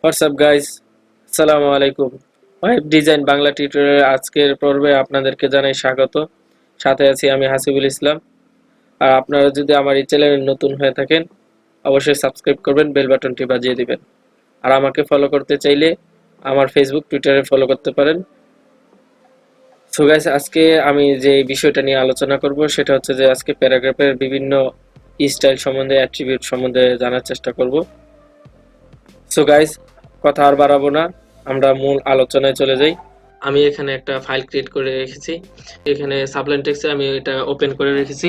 WhatsApp guys, আসসালামু আলাইকুম। Web design Bangla টিউটোরিয়ালের আজকের পর্বে আপনাদেরকে জানাই স্বাগত। সাথে আছি আমি হাসিবুল ইসলাম। আর আপনারা যদি আমার এই চ্যানেলে নতুন হয়ে থাকেন অবশ্যই সাবস্ক্রাইব করবেন, বেল বাটনটি বাজিয়ে দিবেন। আর আমাকে ফলো করতে চাইলে আমার ফেসবুক টুইটারে ফলো করতে পারেন। সো গাইস, আজকে আমি যে বিষয়টা নিয়ে আলোচনা করব সেটা হচ্ছে যে আজকে প্যারাগ্রাফের বিভিন্ন স্টাইল সম্বন্ধে, অ্যাট্রিবিউট সম্বন্ধে জানার চেষ্টা করব। সো গাইস, কথা আর বাড়াবো না, আমরা মূল আলোচনায় চলে যাই। আমি এখানে একটা ফাইল ক্রিয়েট করে রেখেছি। এখানে সাবলাইম টেক্সটে আমি এটা ওপেন করে রেখেছি।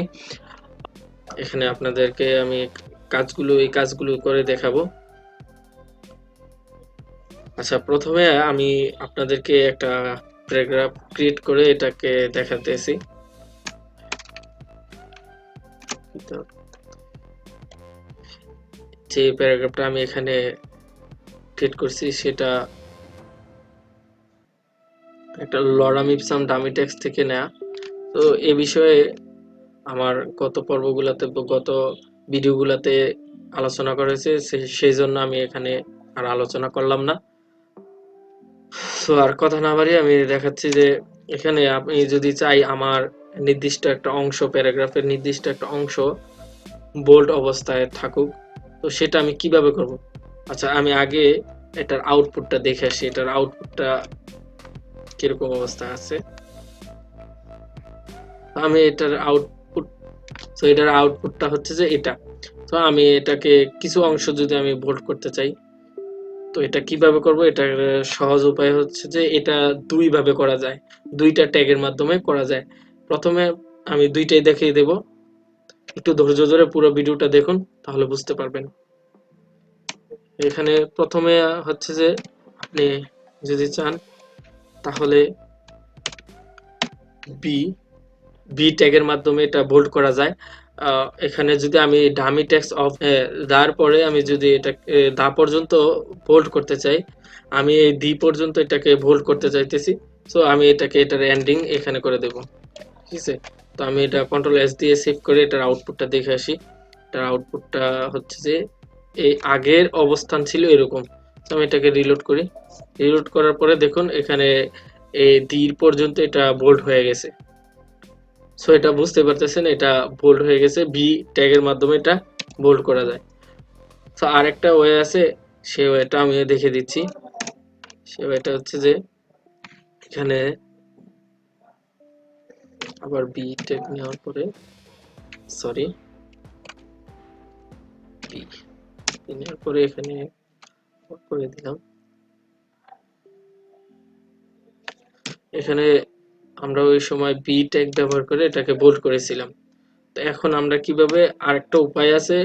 এখানে আপনাদেরকে আমি এই কাজগুলো করে দেখাবো। আচ্ছা, প্রথমে আমি আপনাদেরকে একটা প্যারাগ্রাফ ক্রিয়েট করে এটাকে দেখাতেছি। যে প্যারাগ্রাফটা আমি এখানে ক্রিয়েট করছি সেটা একটা লরাম ইপসাম ডামি টেক্সট থেকে নেয়া। তো এ বিষয়ে আমার গত পর্বগুলোতে, গত ভিডিওগুলোতে আলোচনা করেছে, সেই জন্য আমি এখানে আর আলোচনা করলাম না। সো আর কথা না বাড়িয়ে আমি দেখাচ্ছি যে এখানে আপনি যদি চাই আমার নির্দিষ্ট একটা অংশ, প্যারাগ্রাফের নির্দিষ্ট একটা অংশ বোল্ড অবস্থায় থাকুক, তো সেটা আমি কিভাবে করব। আচ্ছা, আমি আগে এটার আউটপুটটা দেখে আসি, এটার আউটপুটটা কিরকম অবস্থায় আছে। আমি এটার আউটপুটটা হচ্ছে যে এটা। তো আমি এটাকে কিছু অংশ যদি আমি বোল্ড করতে চাই, তো এটা কিভাবে করব। এটার সহজ উপায় হচ্ছে যে এটা দুই ভাবে করা যায়, দুইটা ট্যাগের মাধ্যমে করা যায়। প্রথমে আমি দুইটাই দেখিয়ে দেব, একটু ধৈর্য ধরে পুরো ভিডিওটা দেখুন, তাহলে বুঝতে পারবেন। এখানে প্রথমে হচ্ছে যে আপনি যদি চান তাহলে বি বি ট্যাগের মাধ্যমে এটা বোল্ড করা যায়। এখানে যদি আমি ডামি টেক্সট অফ দার পরে আমি যদি এটা দা পর্যন্ত বোল্ড করতে চাই, আমি এই ডি পর্যন্ত এটাকে বোল্ড করতে চাইতেছি। সো আমি এটার এন্ডিং এখানে করে দেব, ঠিক আছে। তো আমি এটা কন্ট্রোল এস দিয়ে সেভ করে এটার আউটপুটটা দেখে আসি। এটার আউটপুটটা হচ্ছে যে এই আগের অবস্থান ছিল এরকম। তো আমি এটাকে রিলোড করি। রিলোড করার পরে দেখুন এখানে এই ডি পর্যন্ত এটা বোল্ড হয়ে গেছে। সো এটা বুঝতে পারতেছেন, এটা বোল্ড হয়ে গেছে। বি ট্যাগের মাধ্যমে এটা বোল্ড করা যায়। তো আরেকটা ওয়ে আছে, সে ওয়েটা আমি দেখে দিচ্ছি। সে ওয়েটা হচ্ছে যে এখানে আবার বি ট্যাগ নেওয়ার পরে, সরি, বি নেওয়ার পরে এখানে করে দিলাম। এখানে আমরা ওই সময় বি ট্যাগ ব্যবহার করে এটাকে বোল্ড করেছিলাম। তো এখন আমরা কিভাবে, আরেকটা উপায় আছে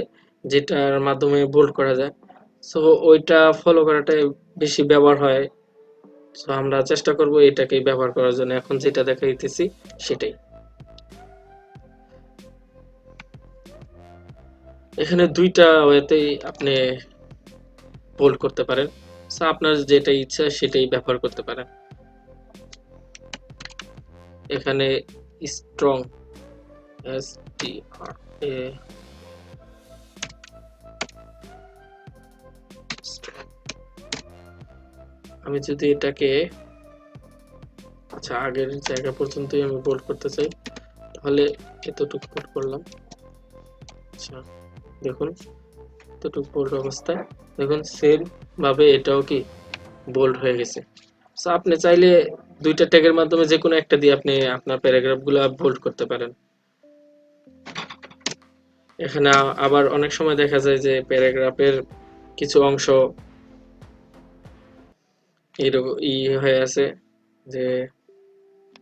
যেটার মাধ্যমে বোল্ড করা যায়। সো ওইটা ফলো করাটাই বেশি ব্যবহার হয়। সো আমরা চেষ্টা করব এটাকেই ব্যবহার করার জন্য। এখন যেটা দেখাইতেছি সেটাই। এখানে দুইটা ওয়েতেই আপনি বোল্ড করতে পারেন। সো আপনার যেটা ইচ্ছা সেটাই ব্যবহার করতে পারেন। এখানে স্ট্রং, এস টি আর এ, আমি যদি এটাকে, আচ্ছা, আগের জায়গা পর্যন্তই আমি বোল্ড করতে চাই, তাহলে এতটুকু বোল্ড করলাম। আচ্ছা, দেখুন এতটুকু বোল্ড অবস্থায়, দেখুন সেম ভাবে এটাও কি বোল্ড হয়ে গেছে। সো আপনি চাইলে দুইটা ট্যাগের মাধ্যমে যে কোনো একটা দিয়ে আপনি আপনার প্যারাগ্রাফগুলো বোল্ড করতে পারেন। এখানে আবার অনেক সময় দেখা যায় যে প্যারাগ্রাফের কিছু অংশ এইরকম হয়ে আছে, যে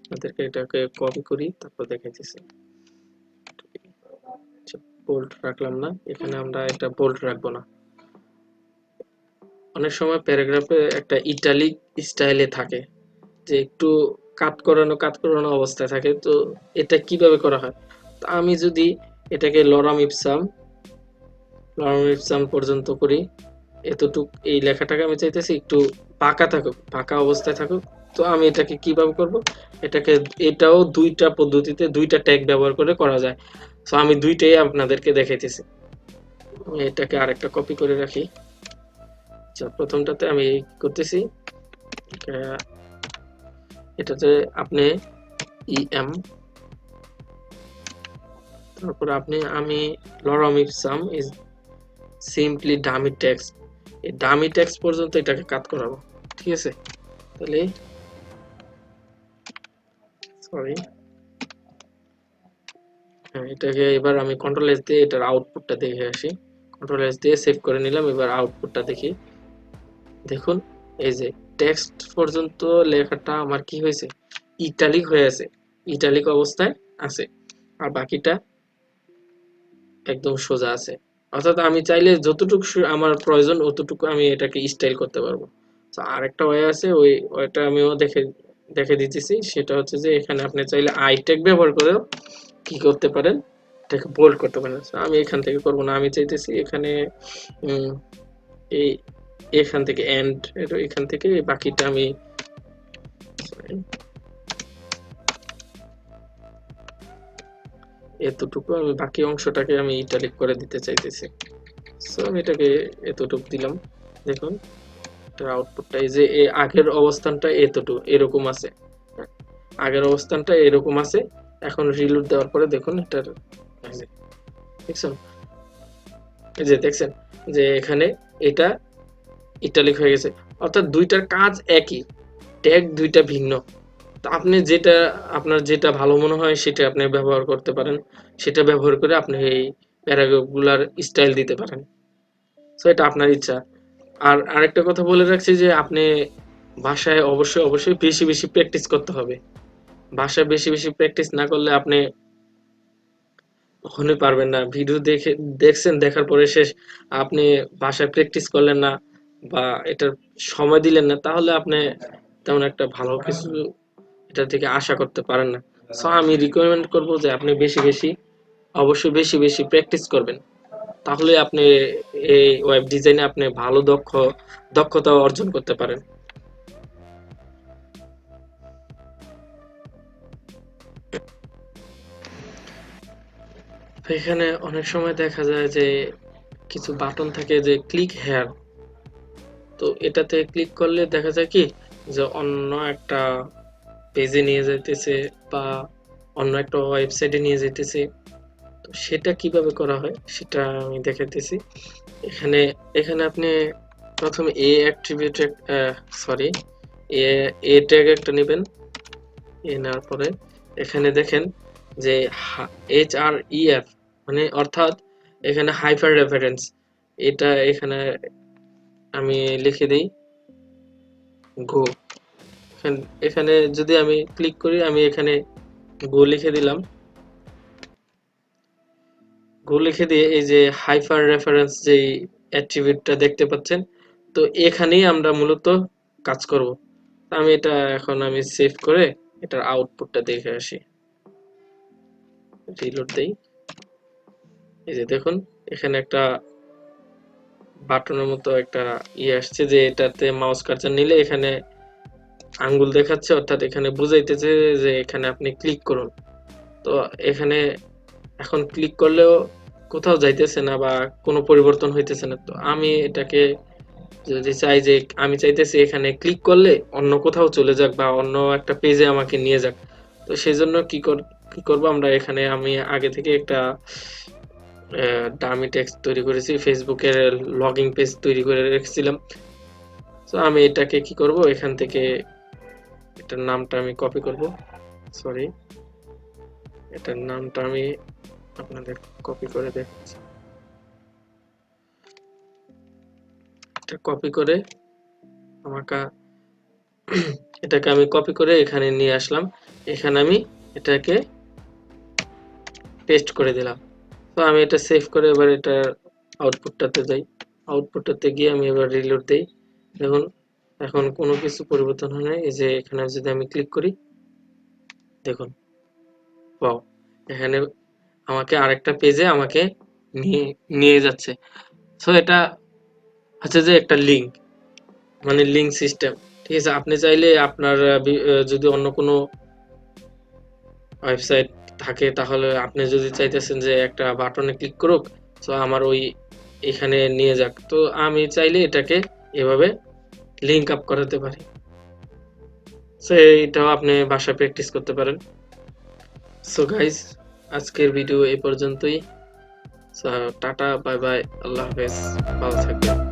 আমাদেরকে এটাকে কপি করি, তারপর দেখাইতেছি। বোল্ড রাখলাম না, এখানে আমরা এটা বোল্ড রাখবো না। অনেক সময় প্যারাগ্রাফে একটা ইটালিক স্টাইলে থাকে, যে একটু কাট করানো অবস্থায় থাকে। তো এটা কিভাবে করা হয়, তো আমি যদি এটাকে লরাম ইপসাম পর্যন্ত করি, এতটুক এই লেখাটাকে আমি চাইতেছি একটু পাকা থাকুক, পাকা অবস্থায় থাকুক। তো আমি এটাকে কিভাবে করব, এটাও দুইটা পদ্ধতিতে, দুইটা ট্যাগ ব্যবহার করে করা যায়। সো আমি দুইটাই আপনাদেরকে দেখাইতেছি। আমি এটাকে আরেকটা কপি করে রাখি, আচ্ছা, প্রথমটাতে আমি করতেছি, এটাতে আপনি ইএম, তারপর আমি লরম ipsum is simply dummy text, এই ডামি টেক্সট পর্যন্ত এটাকে কাট করাবো, ঠিক আছে? তাহলে সরি, হ্যাঁ, এটাকে এবার আমি কন্ট্রোল এস দিয়ে এটার আউটপুটটা দেখে আসি। কন্ট্রোল এস দিয়ে সেভ করে নিলাম, এবার আউটপুটটা দেখি। দেখুন, এই যে টেক্সট পর্যন্ত লেখাটা আমার কি হয়েছে, ইটালিক হয়ে আছে, ইটালিক অবস্থায় আছে, আর বাকিটা একদম সোজা আছে। অর্থাৎ আমি চাইলে যতটুকু আমার প্রয়োজন অতটুকু আমি এটাকে স্টাইল করতে পারবো। তো আরেকটা ওয়ে আছে, ওই ওয়েটা আমিও দেখে দিতেছি। সেটা হচ্ছে যে এখানে আপনি চাইলে আই ট্যাগ ব্যবহার করেও কি করতে পারেন, এটাকে বোল্ড করতে পারেন। আমি এখান থেকে করব না, আমি চাইতেছি এখানে এই এখান থেকে এন্ড, এখান থেকে বাকিটা আমি এতটুকু আমি বাকি অংশটাকে আমি ইটালিক করে দিতে চাইতেছি। সো আমি এটাকে এতটুকু দিলাম। দেখুন এটার আউটপুটটা এই যে আগের অবস্থানটা এতটুকু এরকম আছে, আগের অবস্থানটা এরকম আছে। এখন রিলোড দেওয়ার পরে দেখুন এটার দেখছেন, এই যে দেখছেন যে এখানে এটা ইটালিক হয়ে গেছে। অর্থাৎ দুইটার কাজ একই, ট্যাগ দুইটা ভিন্ন। তো আপনি যেটা আপনার যেটা ভালো মনে হয় সেটা আপনি ব্যবহার করতে পারেন, সেটা ব্যবহার করে আপনি এই প্যারাগ্রাফগুলার স্টাইল দিতে পারেন। সো এটা আপনার ইচ্ছা। আর আরেকটা কথা বলে রাখছি যে আপনি ভাষায় অবশ্যই বেশি বেশি প্র্যাকটিস করতে হবে। ভাষায় বেশি বেশি প্র্যাকটিস না করলে আপনি কখনোই পারবেন না। ভিডিও দেখছেন, দেখার পরে শেষ, আপনি ভাষায় প্র্যাকটিস করলেন না বা এটার সময় দিলেন না, তাহলে আপনি তেমন একটা ভালো কিছু এটা থেকে আশা করতে পারেন না। সো আমি রিকমেন্ড করব যে আপনি অবশ্যই বেশি বেশি প্র্যাকটিস করবেন, তাহলে আপনি এই ওয়েব ডিজাইনে আপনি ভালো দক্ষতা অর্জন করতে পারেন। এখানে অনেক সময় দেখা যায় যে কিছু বাটন থাকে যে ক্লিক হেয়ার, তো এটাতে ক্লিক করলে দেখা যায় কি যে অন্য একটা পেজে নিয়ে যাইতেছে বা অন্য একটা ওয়েবসাইটে নিয়ে যাইতেছে। তো সেটা কিভাবে করা হয় সেটা আমি দেখাইতেছি। এখানে এখানে আপনি প্রথমে এ অ্যাট্রিবিউট, সরি, এ এ ট্যাগ একটা নেবেন। এ নেওয়ার পরে এখানে দেখেন যে HREF, মানে অর্থাৎ এখানে হাইপার রেফারেন্স, এটা এখানে আমি লিখে দিই গো। এখানে যদি আমি ক্লিক করি, আমি এখানে গো লিখে দিলাম। গো লিখে দিয়ে এই যে হাইপার রেফারেন্স যেই অ্যাট্রিবিউটটা দেখতে পাচ্ছেন, তো এখানেই আমরা মূলত কাজ করব। আমি এটা এখন আমি সেভ করে এটার আউটপুটটা দেখে আসি, রিলোড দেই। এই যে দেখুন এখানে একটা বাটনের মতো একটা আসছে, যে এটাতে মাউস কার্সার নিলে এখানে আঙ্গুল দেখাচ্ছে, অর্থাৎ এখানে বুঝাইতেছে যে এখানে আপনি ক্লিক করুন। তো এখানে এখন ক্লিক করলেও কোথাও যাইতেছে না বা কোনো পরিবর্তন হইতেছে না। তো আমি এটাকে যদি চাই যে আমি চাইতেছি এখানে ক্লিক করলে অন্য কোথাও চলে যাক বা অন্য একটা পেজে আমাকে নিয়ে যাক, তো সেই জন্য কি করব, আমরা এখানে আমি আগে থেকে একটা ডামি টেক্সট তৈরি করেছি, ফেসবুকের লগইন পেজ তৈরি করে রেখেছিলাম। তো আমি এটাকে কি করব, এখান থেকে এটার নামটা আমি কপি করব, সরি, এটার নামটা আমি আপনাদের কপি করে দেখাচ্ছি। এটা কপি করে আমাকে এটাকে আমি কপি করে এখানে নিয়ে আসলাম। এখানে আমি এটাকে পেস্ট করে দিলাম। তো আমি এটা সেভ করে এবার এটা আউটপুটটাতে যাই। আউটপুটটাতে গিয়ে আমি এবার রিলোড দেই। দেখুন এখন কোনো কিছু পরিবর্তন হয় নাই। এই যে এখানে যদি আমি ক্লিক করি, দেখুন ওয়াও, এখানে আমাকে আরেকটা পেজে আমাকে নিয়ে নিয়ে যাচ্ছে। সো এটা হচ্ছে যে একটা লিঙ্ক, মানে লিঙ্ক সিস্টেম, ঠিক আছে? আপনি চাইলে আপনার যদি অন্য কোনো ওয়েবসাইট থাকে, তাহলে আপনি যদি চাইতেছেন যে একটা বাটনে ক্লিক করুক, তো আমার ওই এখানে নিয়ে যাক, তো আমি চাইলে এটাকে এভাবে লিঙ্ক আপ করাতে পারি। সো এইটাও আপনি বাসায় প্র্যাকটিস করতে পারেন। সো গাইস, আজকের ভিডিও এই পর্যন্তই। টাটা, বাই বাই, আল্লাহ হাফেজ, ভালো থাকবেন।